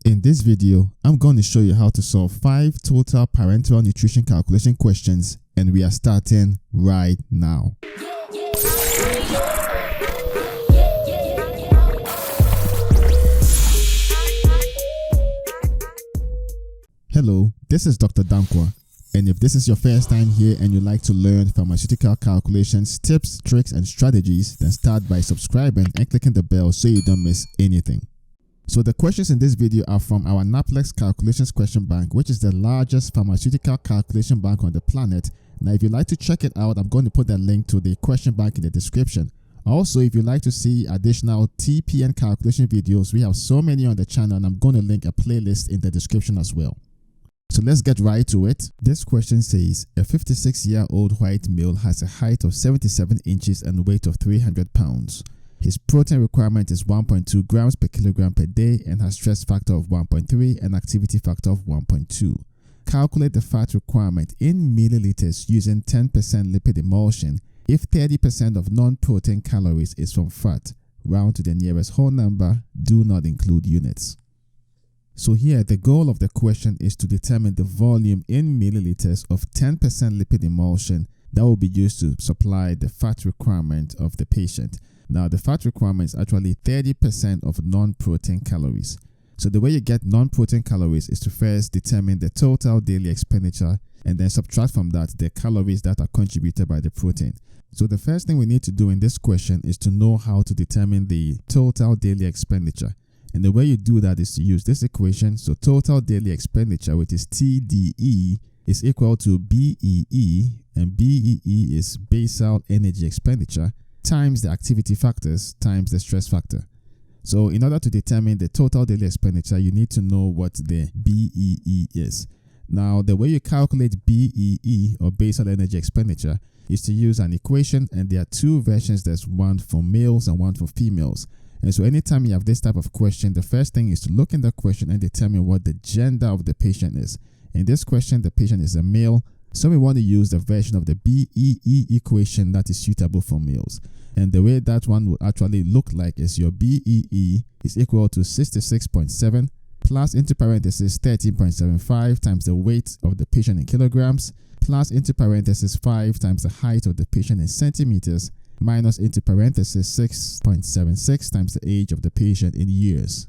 In this video, I'm going to show you how to solve 5 total parenteral nutrition calculation questions, and we are starting right now. Hello, this is Dr. Dankwa, and if this is your first time here and you'd like to learn pharmaceutical calculations, tips, tricks, and strategies, then start by subscribing and clicking the bell so you don't miss anything. So the questions in this video are from our NAPLEX Calculations Question Bank, which is the largest pharmaceutical calculation bank on the planet. Now, if you'd like to check it out, I'm going to put that link to the question bank in the description. Also, if you'd like to see additional TPN calculation videos, we have so many on the channel, and I'm going to link a playlist in the description as well. So let's get right to it. This question says, a 56-year-old white male has a height of 77 inches and weight of 300 pounds. His protein requirement is 1.2 grams per kilogram per day and has stress factor of 1.3 and activity factor of 1.2. Calculate the fat requirement in milliliters using 10% lipid emulsion if 30% of non-protein calories is from fat. Round to the nearest whole number. Do not include units. So here, the goal of the question is to determine the volume in milliliters of 10% lipid emulsion that will be used to supply the fat requirement of the patient. Now, the fat requirement is actually 30% of non-protein calories. So the way you get non-protein calories is to first determine the total daily expenditure and then subtract from that the calories that are contributed by the protein. So the first thing we need to do in this question is to know how to determine the total daily expenditure. And the way you do that is to use this equation. So total daily expenditure, which is TDE, is equal to BEE, and BEE is basal energy expenditure, times the activity factors times the stress factor. So in order to determine the total daily expenditure, you need to know what the BEE is. Now, the way you calculate BEE, or basal energy expenditure, is to use an equation, and there are two versions. There's one for males and one for females. And so anytime you have this type of question, the first thing is to look in the question and determine what the gender of the patient is. In this question, the patient is a male, so we want to use the version of the BEE equation that is suitable for males. And the way that one will actually look like is your BEE is equal to 66.7 plus into parentheses 13.75 times the weight of the patient in kilograms plus into parentheses 5 times the height of the patient in centimeters minus into parentheses 6.76 times the age of the patient in years.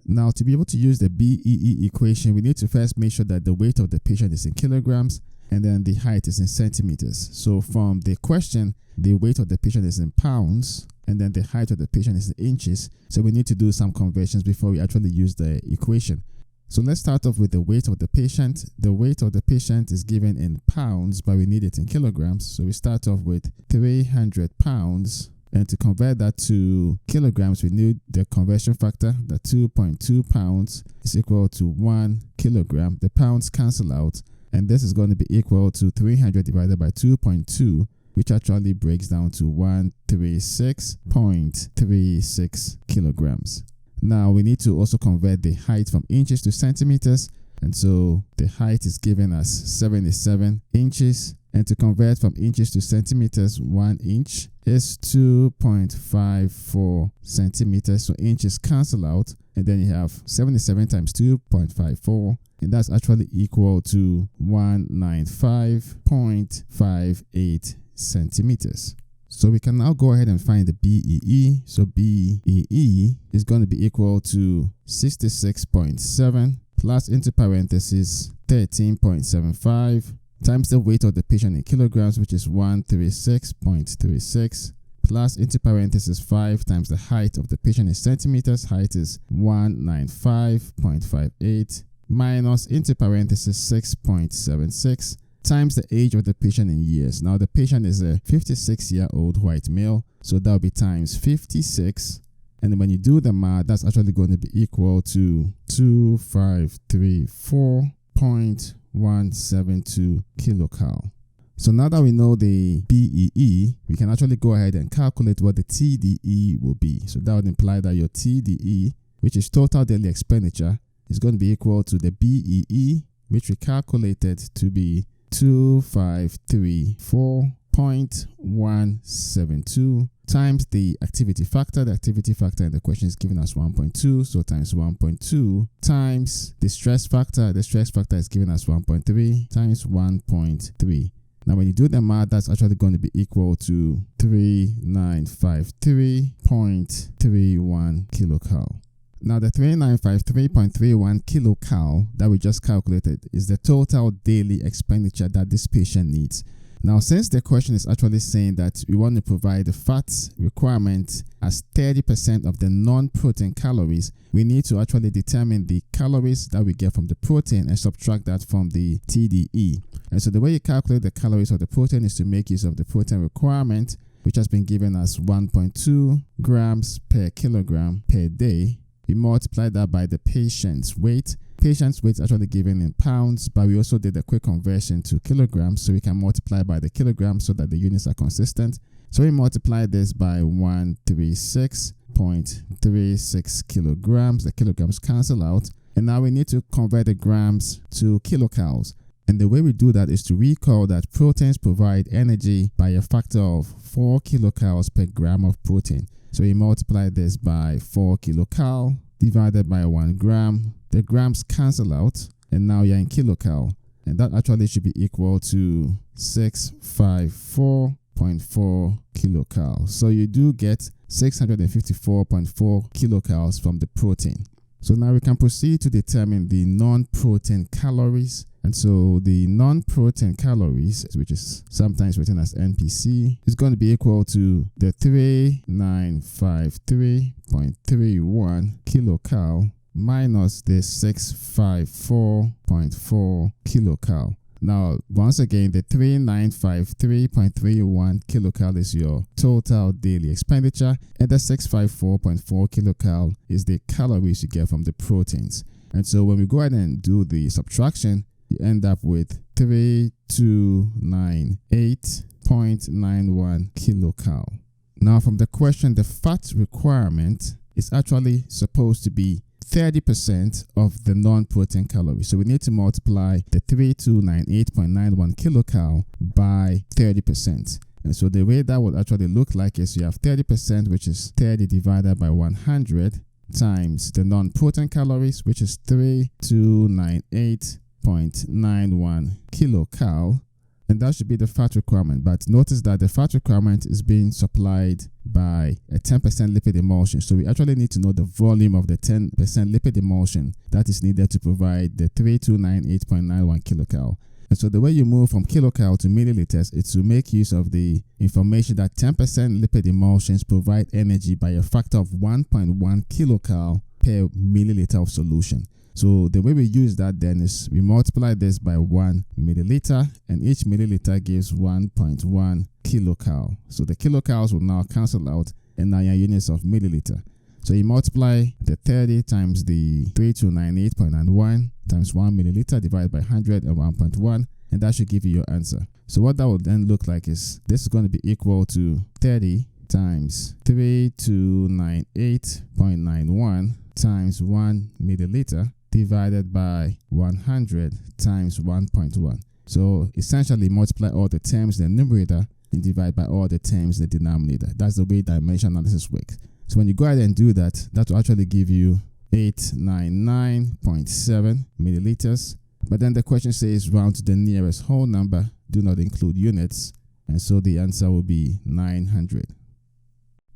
Now, to be able to use the BEE equation, we need to first make sure that the weight of the patient is in kilograms and then the height is in centimeters. So from the question, the weight of the patient is in pounds and then the height of the patient is in inches. So we need to do some conversions before we actually use the equation. So let's start off with the weight of the patient. The weight of the patient is given in pounds, but we need it in kilograms. So we start off with 300 pounds. And to convert that to kilograms, we need the conversion factor. The 2.2 pounds is equal to 1 kilogram. The pounds cancel out. And this is going to be equal to 300 divided by 2.2, which actually breaks down to 136.36 kilograms. Now, we need to also convert the height from inches to centimeters. And so the height is given as 77 inches. And to convert from inches to centimeters, 1 inch is 2.54 centimeters. So inches cancel out. And then you have 77 times 2.54. And that's actually equal to 195.58 centimeters. So we can now go ahead and find the BEE. So BEE is going to be equal to 66.7 plus into parentheses 13.75 times the weight of the patient in kilograms, which is 136.36, plus into parentheses 5 times the height of the patient in centimeters. Height is 195.58 minus into parentheses 6.76 times the age of the patient in years. Now, the patient is a 56-year-old white male, so that will be times 56. And then when you do the math, that's actually going to be equal to 2534.172 kilocal. So now that we know the BEE, we can actually go ahead and calculate what the TDE will be. So that would imply that your TDE, which is total daily expenditure, is going to be equal to the BEE, which we calculated to be 2534.172 0.172 times the activity factor. The activity factor in the question is given as 1.2, so times 1.2 times the stress factor. The stress factor is given as 1.3 times 1.3. Now, when you do the math, that's actually going to be equal to 3953.31 kilocal. Now, the 3953.31 kilocal that we just calculated is the total daily expenditure that this patient needs. Now, since the question is actually saying that we want to provide the fats requirement as 30% of the non-protein calories, we need to actually determine the calories that we get from the protein and subtract that from the TDE. And so the way you calculate the calories of the protein is to make use of the protein requirement, which has been given as 1.2 grams per kilogram per day. We multiply that by the patient's weight. Patient's weight is actually given in pounds, but we also did a quick conversion to kilograms, so we can multiply by the kilograms so that the units are consistent. So we multiply this by 136.36 kilograms. The kilograms cancel out, and now we need to convert the grams to kilocals. And the way we do that is to recall that proteins provide energy by a factor of 4 kilocals per gram of protein. So we multiply this by 4 kilocal divided by 1 gram. The grams cancel out, and now you're in kilocal. And that actually should be equal to 654.4 kilocal. So you do get 654.4 kilocals from the protein. So now we can proceed to determine the non-protein calories. And so the non-protein calories, which is sometimes written as NPC, is going to be equal to the 3953.31 kilocal minus the 654.4 kilocal. Now, once again, the 3953.31 kilocal is your total daily expenditure, and the 654.4 kilocal is the calories you get from the proteins. And so when we go ahead and do the subtraction, you end up with 3298.91 kilocal. Now, from the question, the fat requirement is actually supposed to be 30% of the non-protein calories. So we need to multiply the 3298.91 kilocal by 30%. And so the way that would actually look like is you have 30%, which is 30 divided by 100 times the non-protein calories, which is 3298.91 kilocal. And that should be the fat requirement. But notice that the fat requirement is being supplied by a 10% lipid emulsion. So we actually need to know the volume of the 10% lipid emulsion that is needed to provide the 3298.91 kilocal. And so the way you move from kilocal to milliliters is to make use of the information that 10% lipid emulsions provide energy by a factor of 1.1 kilocal per milliliter of solution. So the way we use that then is we multiply this by 1 milliliter, and each milliliter gives 1.1 kilocal. So the kilocals will now cancel out, and now your units of milliliter. So you multiply the 30 times the 3298.91 times 1 milliliter divided by 100 and 1.1, and that should give you your answer. So what that would then look like is this is going to be equal to 30 times 3298.91 times 1 milliliter divided by 100 times 1.1. So essentially multiply all the terms in the numerator and divide by all the terms in the denominator. That's the way dimension analysis works. So when you go ahead and do that, that will actually give you 899.7 milliliters. But then the question says round to the nearest whole number, do not include units. And so the answer will be 900.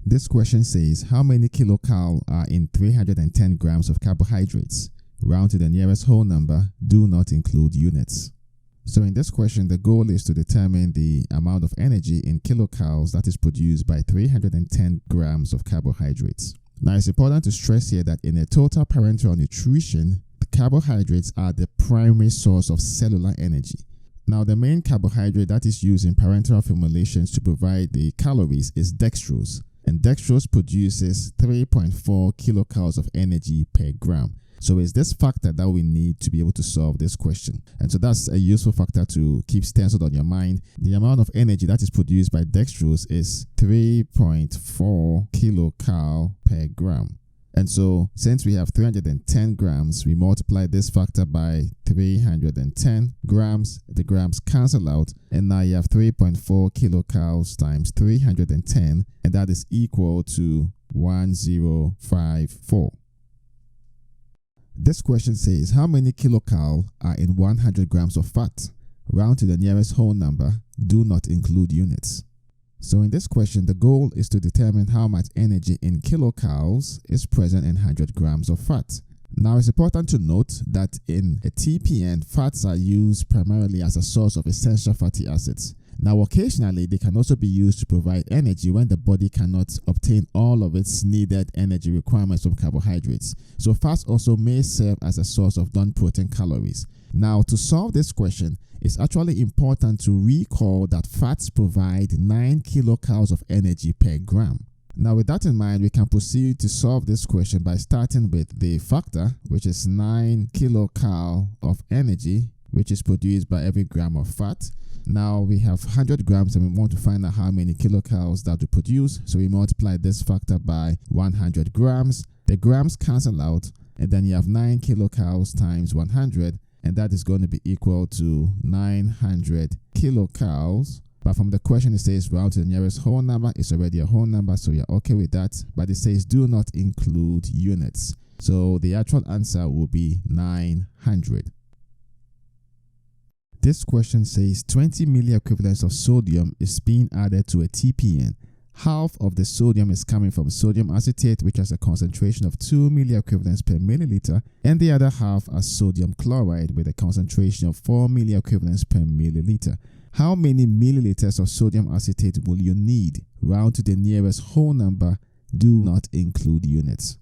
This question says how many kilocal are in 310 grams of carbohydrates? Round to the nearest whole number, do not include units. So in this question, the goal is to determine the amount of energy in kilocalories that is produced by 310 grams of carbohydrates. Now, it's important to stress here that in a total parenteral nutrition, the carbohydrates are the primary source of cellular energy. Now, the main carbohydrate that is used in parenteral formulations to provide the calories is dextrose, and dextrose produces 3.4 kilocalories of energy per gram. So it's this factor that we need to be able to solve this question. And so that's a useful factor to keep stenciled on your mind. The amount of energy that is produced by dextrose is 3.4 kilocal per gram. And so since we have 310 grams, we multiply this factor by 310 grams. The grams cancel out, and now you have 3.4 kilocalories times 310, and that is equal to 1054. This question says, how many kilocalories are in 100 grams of fat? Round to the nearest whole number. Do not include units. So in this question, the goal is to determine how much energy in kilocalories is present in 100 grams of fat. Now, it's important to note that in a TPN, fats are used primarily as a source of essential fatty acids. Now, occasionally, they can also be used to provide energy when the body cannot obtain all of its needed energy requirements from carbohydrates. So fats also may serve as a source of non-protein calories. Now, to solve this question, it's actually important to recall that fats provide 9 kilocalories of energy per gram. Now, with that in mind, we can proceed to solve this question by starting with the factor, which is 9 kilocalories of energy, which is produced by every gram of fat. Now, we have 100 grams and we want to find out how many kilocalories that we produce. So we multiply this factor by 100 grams. The grams cancel out, and then you have 9 kilocalories times 100. And that is going to be equal to 900 kilocalories. But from the question, it says round to the nearest whole number. It's already a whole number, so you're okay with that. But it says do not include units. So the actual answer will be 900. This question says 20 milliequivalents of sodium is being added to a TPN. Half of the sodium is coming from sodium acetate, which has a concentration of 2 milliequivalents per milliliter, and the other half are sodium chloride with a concentration of 4 milliequivalents per milliliter. How many milliliters of sodium acetate will you need? Round to the nearest whole number. Do not include units.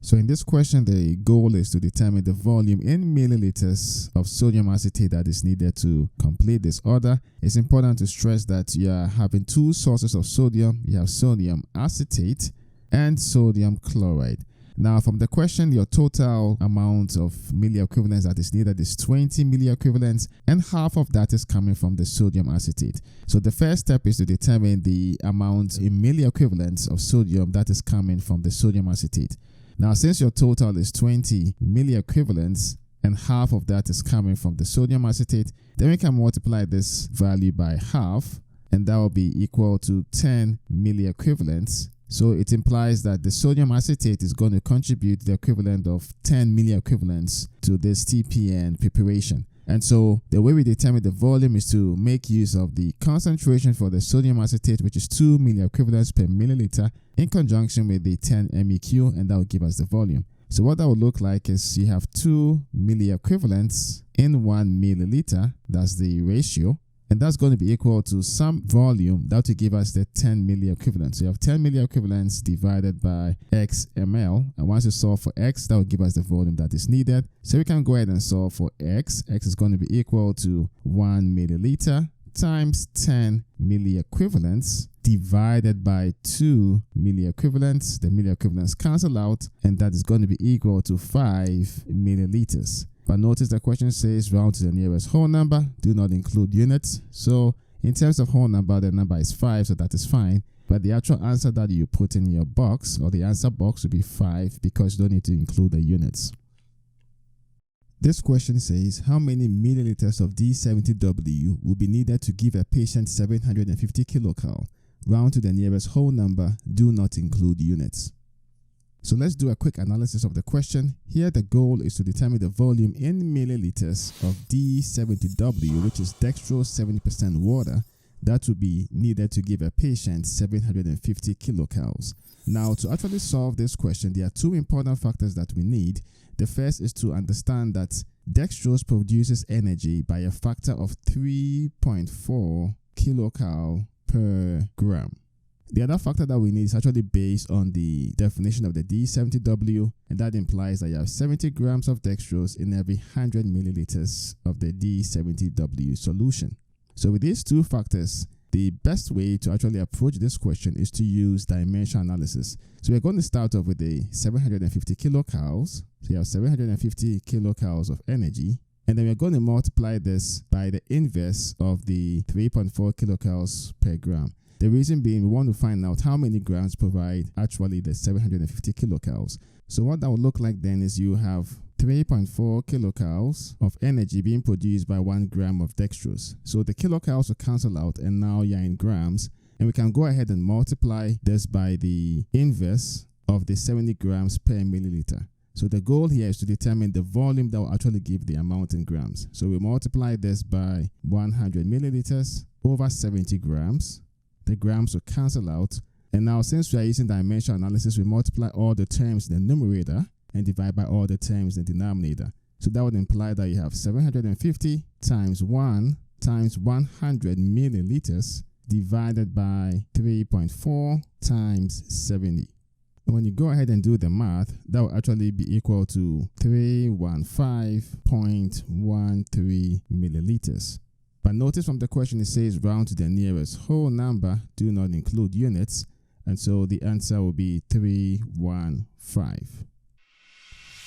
So in this question, the goal is to determine the volume in milliliters of sodium acetate that is needed to complete this order. It's important to stress that you are having two sources of sodium. You have sodium acetate and sodium chloride. Now, from the question, your total amount of milliequivalents that is needed is 20 milliequivalents, and half of that is coming from the sodium acetate. So the first step is to determine the amount in milliequivalents of sodium that is coming from the sodium acetate. Now, since your total is 20 milliequivalents and half of that is coming from the sodium acetate, then we can multiply this value by half, and that will be equal to 10 milliequivalents. So it implies that the sodium acetate is going to contribute the equivalent of 10 milliequivalents to this TPN preparation. And so the way we determine the volume is to make use of the concentration for the sodium acetate, which is 2 milliequivalents per milliliter, in conjunction with the 10 MEQ, and that will give us the volume. So what that would look like is you have 2 milliequivalents in 1 milliliter. That's the ratio. And that's going to be equal to some volume that will give us the 10 milliequivalents. So you have 10 milliequivalents divided by x ml. And once you solve for x, that will give us the volume that is needed. So we can go ahead and solve for x. X is going to be equal to 1 milliliter times 10 milliequivalents divided by 2 milliequivalents. The milliequivalents cancel out, and that is going to be equal to 5 milliliters. But notice the question says round to the nearest whole number. Do not include units. So in terms of whole number, the number is 5, so that is fine. But the actual answer that you put in your box, or the answer box, will be 5 because you don't need to include the units. This question says how many milliliters of D70W will be needed to give a patient 750 kilocalories? Round to the nearest whole number. Do not include units. So let's do a quick analysis of the question. Here the goal is to determine the volume in milliliters of D70W, which is dextrose 70% water, that will be needed to give a patient 750 kilocalories. Now, to actually solve this question, there are two important factors that we need. The first is to understand that dextrose produces energy by a factor of 3.4 kilocalories per gram. The other factor that we need is actually based on the definition of the D70W, and that implies that you have 70 grams of dextrose in every 100 milliliters of the D70W solution. So with these two factors, the best way to actually approach this question is to use dimension analysis. So we're going to start off with the 750 kilocalories. So you have 750 kilocalories of energy. And then we're going to multiply this by the inverse of the 3.4 kilocalories per gram. The reason being, we want to find out how many grams provide actually the 750 kilocalories. So what that would look like then is you have 3.4 kilocalories of energy being produced by 1 gram of dextrose. So the kilocalories will cancel out, and now you're in grams. And we can go ahead and multiply this by the inverse of the 70 grams per milliliter. So the goal here is to determine the volume that will actually give the amount in grams. So we multiply this by 100 milliliters over 70 grams. The grams will cancel out. And now, since we are using dimensional analysis, we multiply all the terms in the numerator and divide by all the terms in the denominator. So that would imply that you have 750 times 1 times 100 milliliters divided by 3.4 times 70. And when you go ahead and do the math, that will actually be equal to 315.13 milliliters. But notice from the question it says round to the nearest whole number, do not include units. And so the answer will be 315.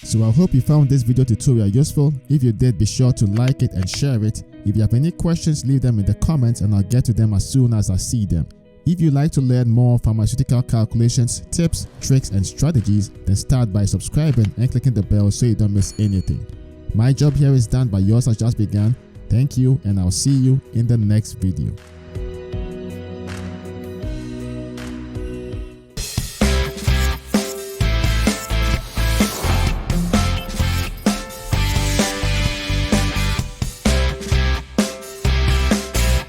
So I hope you found this video tutorial useful. If you did, be sure to like it and share it. If you have any questions, leave them in the comments and I'll get to them as soon as I see them. If you'd like to learn more pharmaceutical calculations, tips, tricks, and strategies, then start by subscribing and clicking the bell so you don't miss anything. My job here is done, but yours has just begun. Thank you, and I'll see you in the next video.